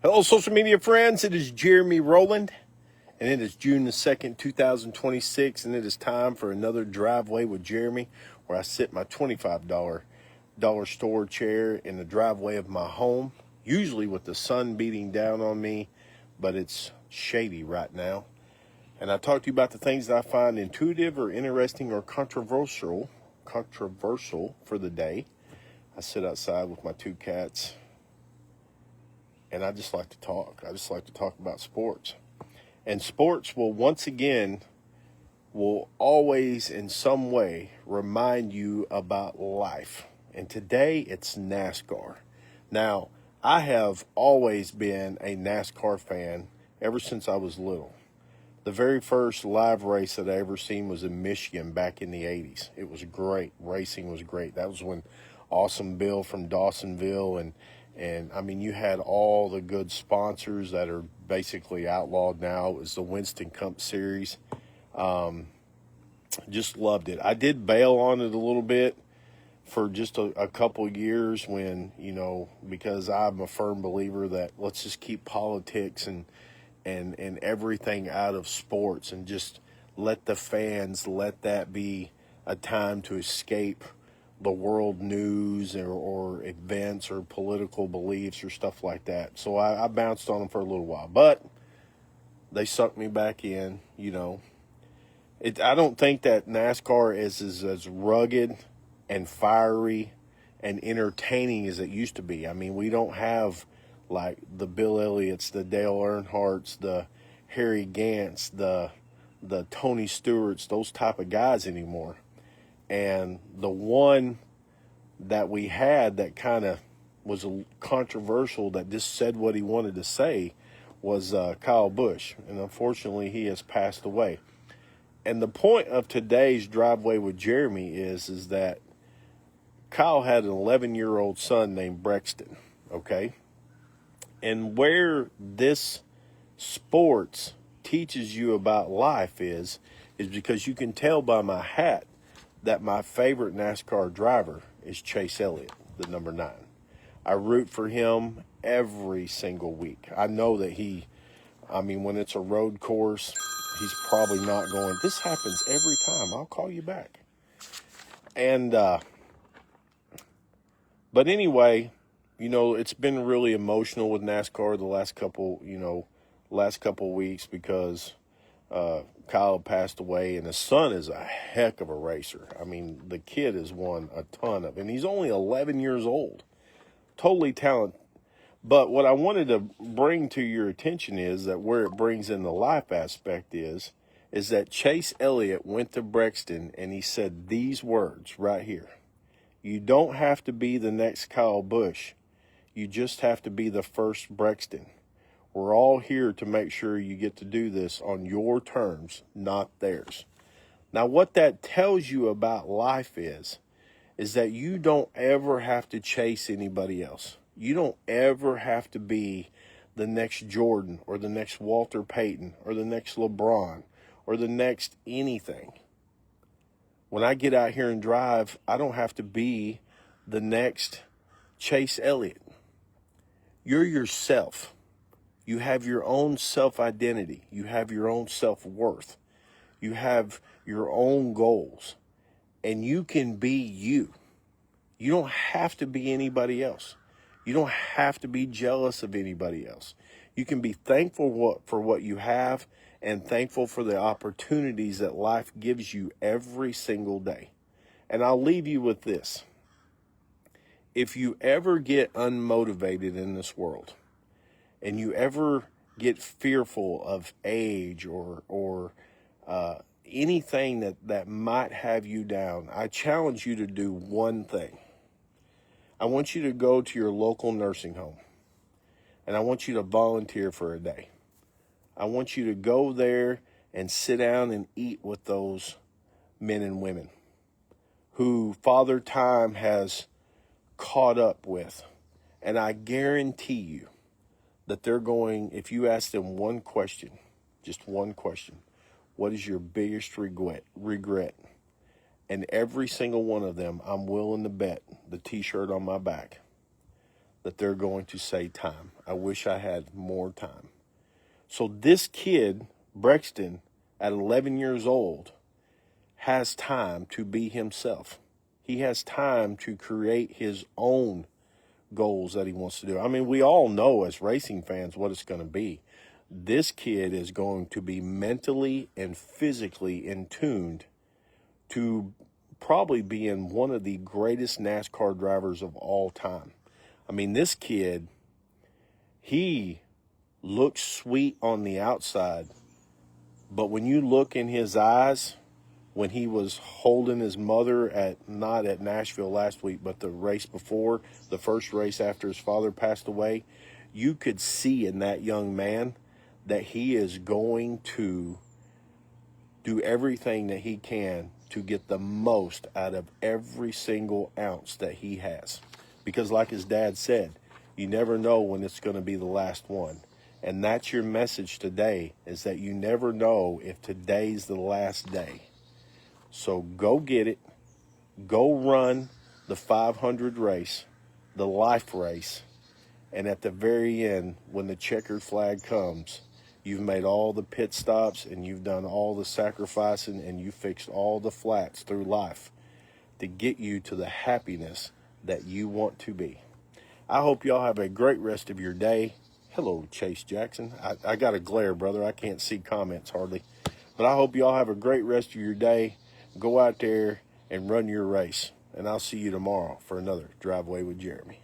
Hello, social media friends. It is Jeremy Rowland, and it is June the 2nd, 2026, and it is time for another Driveway with Jeremy, where I sit my $25 dollar store chair in the driveway of my home, usually with the sun beating down on me, but it's shady right now. And I talk to you about the things that I find intuitive or interesting or controversial for the day. I sit outside with my two cats, and I just like to talk. I just like to talk about sports. And sports will always in some way remind you about life. And today it's NASCAR. Now, I have always been a NASCAR fan ever since I was little. The very first live race that I ever seen was in Michigan back in the 80s. It was great. Racing was great. That was when Awesome Bill from Dawsonville and I mean, you had all the good sponsors that are basically outlawed now. It was the Winston Cup Series. Just loved it. I did bail on it a little bit for just a couple of years when, because I'm a firm believer that let's just keep politics and everything out of sports and just let the fans, let that be a time to escape the world news or events or political beliefs or stuff like that. So I bounced on them for a little while, but they sucked me back in, I don't think that NASCAR is as rugged and fiery and entertaining as it used to be. I mean, we don't have like the Bill Elliott's, the Dale Earnhardt's, the Harry Gant's, the Tony Stewart's, those type of guys anymore. And the one that we had that kind of was controversial, that just said what he wanted to say, was Kyle Busch. And unfortunately, he has passed away. And the point of today's Driveway with Jeremy is that Kyle had an 11-year-old son named Brexton, okay? And where this sports teaches you about life is because you can tell by my hat that my favorite NASCAR driver is Chase Elliott, the number 9. I root for him every single week. I know that when it's a road course, he's probably not going. This happens every time. I'll call you back. And, but anyway, it's been really emotional with NASCAR the last couple weeks because Kyle passed away, and his son is a heck of a racer. I mean, the kid has won a ton of, and he's only 11 years old. Totally talented. But what I wanted to bring to your attention is that where it brings in the life aspect is that Chase Elliott went to Brexton and he said these words right here. You don't have to be the next Kyle Busch. You just have to be the first Brexton. We're all here to make sure you get to do this on your terms, not theirs. Now, what that tells you about life is that you don't ever have to chase anybody else. You don't ever have to be the next Jordan or the next Walter Payton or the next LeBron or the next anything. When I get out here and drive, I don't have to be the next Chase Elliott. You're yourself. You have your own self-identity. You have your own self-worth. You have your own goals. And you can be you. You don't have to be anybody else. You don't have to be jealous of anybody else. You can be thankful for what you have and thankful for the opportunities that life gives you every single day. And I'll leave you with this. If you ever get unmotivated in this world, and you ever get fearful of age or anything that might have you down, I challenge you to do one thing. I want you to go to your local nursing home, and I want you to volunteer for a day. I want you to go there and sit down and eat with those men and women who Father Time has caught up with. And I guarantee you that they're going, if you ask them one question, just one question, what is your biggest regret? And every single one of them, I'm willing to bet the T-shirt on my back that they're going to say time. I wish I had more time. So this kid, Brexton, at 11 years old, has time to be himself. He has time to create his own goals that he wants to do. I mean, we all know as racing fans what it's going to be. This kid is going to be mentally and physically in tuned to probably being one of the greatest NASCAR drivers of all time. I mean, this kid, he looks sweet on the outside, but when you look in his eyes, when he was holding his mother not at Nashville last week, but the race before, the first race after his father passed away, you could see in that young man that he is going to do everything that he can to get the most out of every single ounce that he has. Because like his dad said, you never know when it's going to be the last one. And that's your message today, is that you never know if today's the last day. So go get it. Go run the 500 race, the life race. And at the very end, when the checkered flag comes, you've made all the pit stops and you've done all the sacrificing and you fixed all the flats through life to get you to the happiness that you want to be. I hope y'all have a great rest of your day. Hello, Chase Jackson. I got a glare, brother. I can't see comments hardly. But I hope y'all have a great rest of your day. Go out there and run your race. And I'll see you tomorrow for another Drive Away with Jeremy.